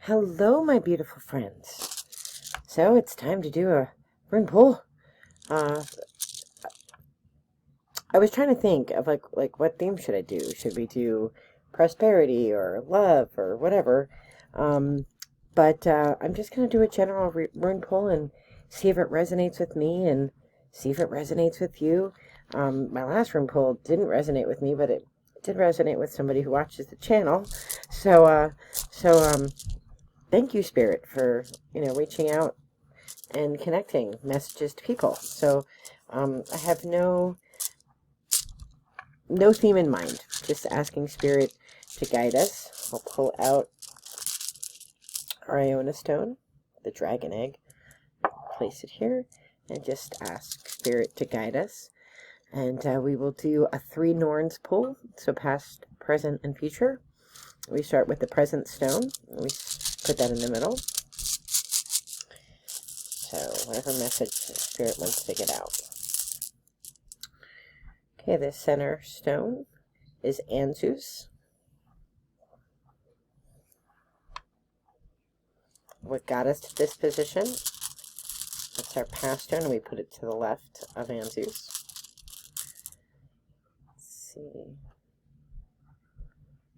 Hello, my beautiful friends. So it's time to do a rune pull. I was trying to think of like what theme should I do? Should we do prosperity or love or whatever? But I'm just gonna do a general rune pull and see if it resonates with me and see if it resonates with you. My last rune pull didn't resonate with me, but it did resonate with somebody who watches the channel. So thank you, Spirit, for reaching out and connecting messages to people. So I have no theme in mind, just asking Spirit to guide us. I'll pull out our Iona stone, the dragon egg, place it here, and just ask Spirit to guide us. And we will do a 3 Norns pull, so past, present, and future. We start with the present stone. We put that in the middle. So whatever message Spirit wants to get out. Okay, the center stone is Ansuz. What got us to this position? That's our past stone, and we put it to the left of Ansuz. Let's see.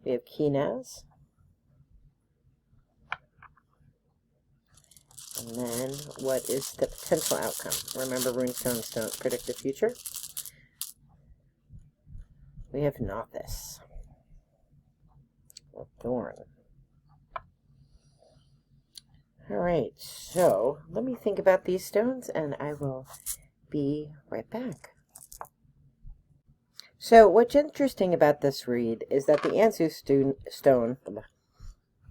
We have Kenaz. And then, what is the potential outcome? Remember, runestones don't predict the future. We have Nauthiz, or Thorn. Alright, so let me think about these stones, and I will be right back. So, what's interesting about this read is that the Ansuz stone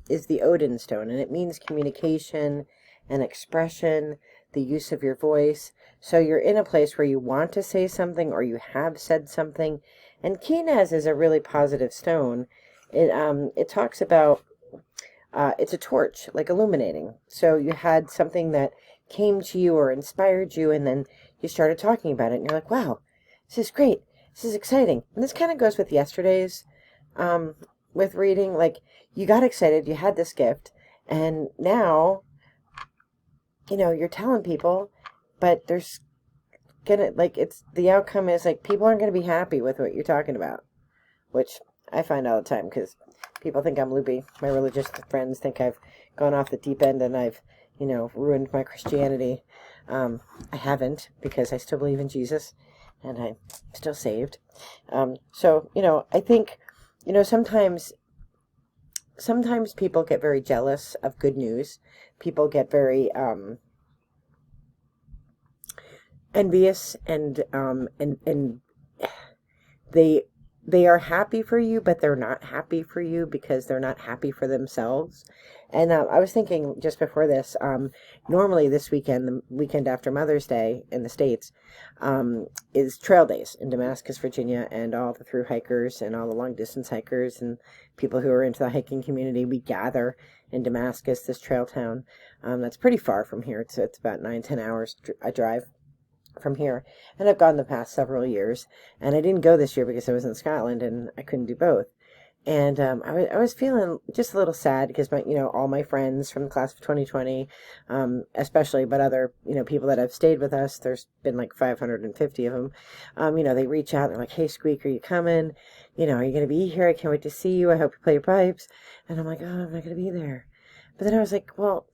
is the Odin stone, and it means communication and expression, the use of your voice. So you're in a place where you want to say something or you have said something. And Kenaz is a really positive stone. It talks about, it's a torch, like illuminating. So you had something that came to you or inspired you, and then you started talking about it, and you're like, wow, this is great. This is exciting. And this kind of goes with yesterday's, with reading. Like, you got excited, you had this gift, and now you're telling people, but there's the outcome is like people aren't going to be happy with what you're talking about, which I find all the time because people think I'm loopy. My religious friends think I've gone off the deep end and I've, ruined my Christianity. I haven't, because I still believe in Jesus and I'm still saved. So, I think, sometimes people get very jealous of good news. People get very envious, and they are happy for you, but they're not happy for you because they're not happy for themselves. And I was thinking just before this, normally this weekend, the weekend after Mother's Day in the States, is trail days in Damascus, Virginia, and all the through hikers and all the long distance hikers and people who are into the hiking community, we gather in Damascus, this trail town. That's pretty far from here. It's about 9-10 hours a drive from here, and I've gone the past several years, and I didn't go this year because I was in Scotland and I couldn't do both. And I was feeling just a little sad because all my friends from the class of 2020, especially, but other people that have stayed with us, there's been like 550 of them. They reach out and they're like, "Hey, Squeak, are you coming? Are you going to be here? I can't wait to see you. I hope you play your pipes." And I'm like, "Oh, I'm not going to be there." But then I was like, well,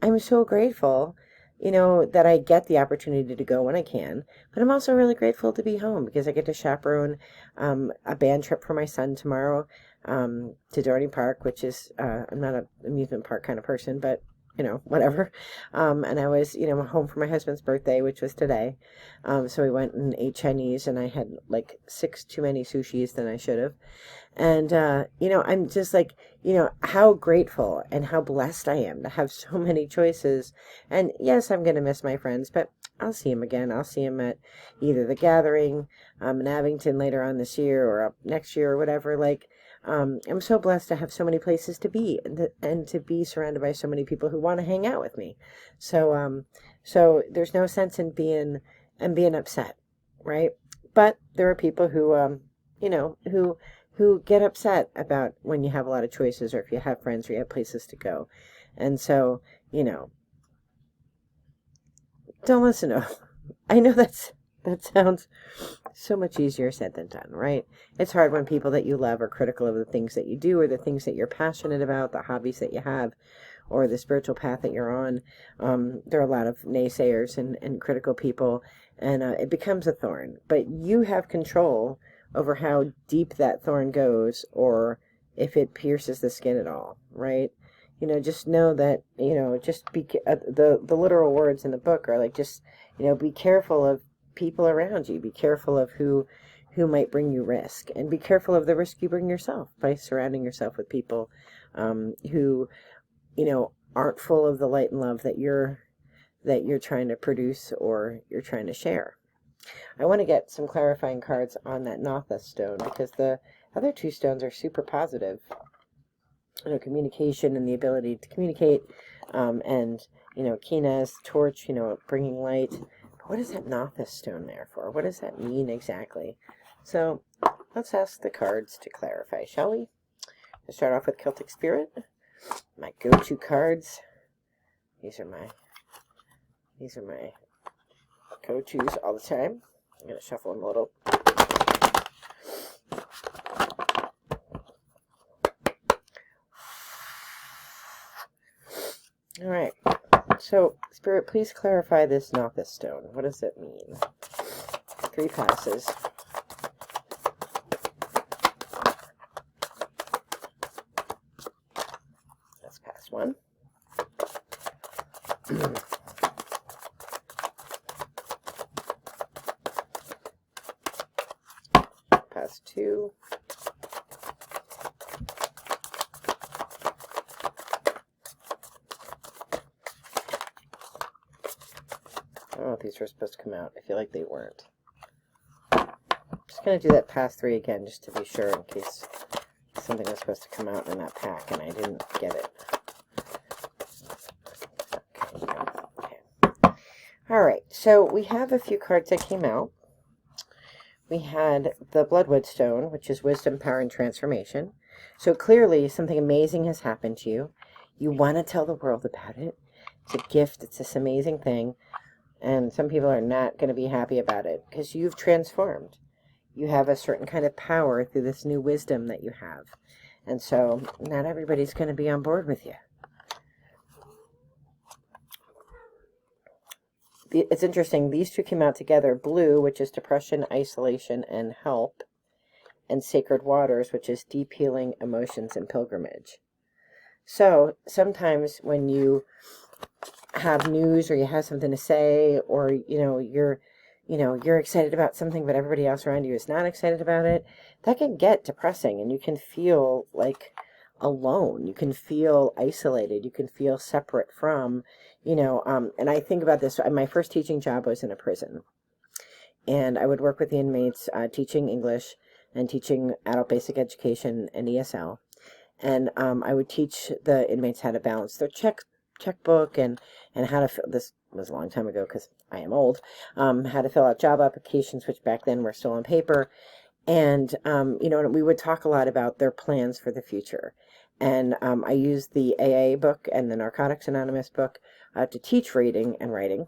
I'm so grateful that I get the opportunity to go when I can. But I'm also really grateful to be home because I get to chaperone a band trip for my son tomorrow to Dorney Park, which is, I'm not an amusement park kind of person, but, whatever. And I was, home for my husband's birthday, which was today. So we went and ate Chinese, and I had like 6 too many sushis than I should have. And, I'm just like, how grateful and how blessed I am to have so many choices. And yes, I'm going to miss my friends, but I'll see them again. I'll see them at either the gathering in Abington later on this year or up next year or whatever. Like, I'm so blessed to have so many places to be and to be surrounded by so many people who want to hang out with me. So there's no sense in being upset, right? But there are people who, who who get upset about when you have a lot of choices, or if you have friends or you have places to go. And so, don't listen to them. I know that sounds so much easier said than done, right? It's hard when people that you love are critical of the things that you do, or the things that you're passionate about, the hobbies that you have, or the spiritual path that you're on. There are a lot of naysayers and critical people, and it becomes a thorn. But you have control over how deep that thorn goes, or if it pierces the skin at all, right? Just know that, just be, the literal words in the book are like, just, be careful of people around you. Be careful of who might bring you risk, and be careful of the risk you bring yourself by surrounding yourself with people who, aren't full of the light and love that you're trying to produce or you're trying to share. I want to get some clarifying cards on that Nauthiz stone, because the other two stones are super positive. Communication and the ability to communicate, and, Kenaz, torch, bringing light. But what is that Nauthiz stone there for? What does that mean exactly? So let's ask the cards to clarify, shall we? Let's start off with Celtic Spirit. My go-to cards. These are my go-tos all the time. I'm going to shuffle them a little. All right. So, Spirit, please clarify this Nauthiz stone. What does it mean? 3 passes. Let's pass 1. Pass 2. Oh, these were supposed to come out. I feel like they weren't. I'm just going to do that pass 3 again, just to be sure, in case something was supposed to come out in that pack and I didn't get it. Okay. All right, so we have a few cards that came out. We had the Bloodwood Stone, which is wisdom, power, and transformation. So clearly something amazing has happened to you. You want to tell the world about it. It's a gift. It's this amazing thing. And some people are not going to be happy about it, because you've transformed. You have a certain kind of power through this new wisdom that you have. And so not everybody's going to be on board with you. It's interesting. These two came out together. Blue, which is depression, isolation, and help. And Sacred Waters, which is deep healing, emotions, and pilgrimage. So sometimes when you have news, or you have something to say, or you're excited about something but everybody else around you is not excited about it, that can get depressing, and you can feel like alone. You can feel isolated. You can feel separate from, and I think about this. My first teaching job was in a prison, and I would work with the inmates, teaching English and teaching adult basic education and ESL. And I would teach the inmates how to balance their checkbook and how to fill, this was a long time ago because I am old, how to fill out job applications, which back then were still on paper. And, we would talk a lot about their plans for the future. And I used the AA book and the Narcotics Anonymous book to teach reading and writing.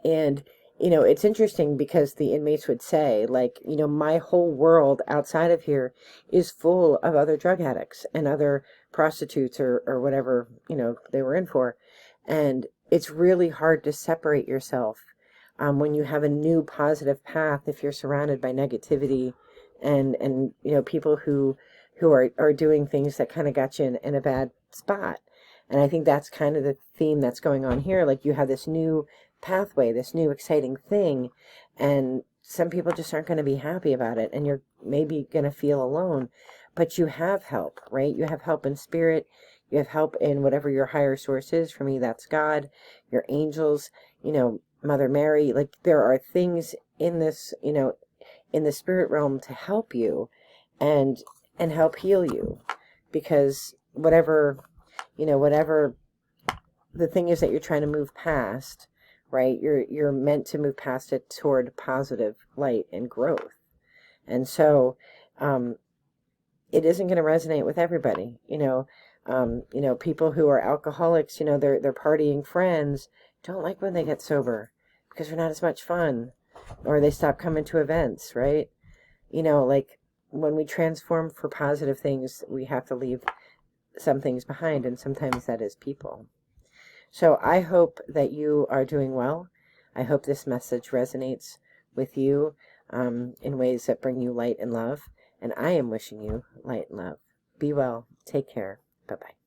And, it's interesting because the inmates would say, like, my whole world outside of here is full of other drug addicts and other prostitutes or whatever, they were in for. And it's really hard to separate yourself when you have a new positive path, if you're surrounded by negativity and people who are doing things that kind of got you in a bad spot. And I think that's kind of the theme that's going on here. Like, you have this new pathway, this new exciting thing, and some people just aren't going to be happy about it, and you're maybe going to feel alone, but you have help, right? You have help in spirit. You have help in whatever your higher source is. For me, that's God, your angels, Mother Mary. Like, there are things in this, in the spirit realm to help you and help heal you, because whatever the thing is that you're trying to move past, right? You're meant to move past it toward positive light and growth. And so, it isn't going to resonate with everybody. People who are alcoholics, they're partying friends don't like when they get sober because they're not as much fun, or they stop coming to events, right? Like when we transform for positive things, we have to leave some things behind, and sometimes that is people. So I hope that you are doing well. I hope this message resonates with you in ways that bring you light and love. And I am wishing you light and love. Be well. Take care. Bye-bye.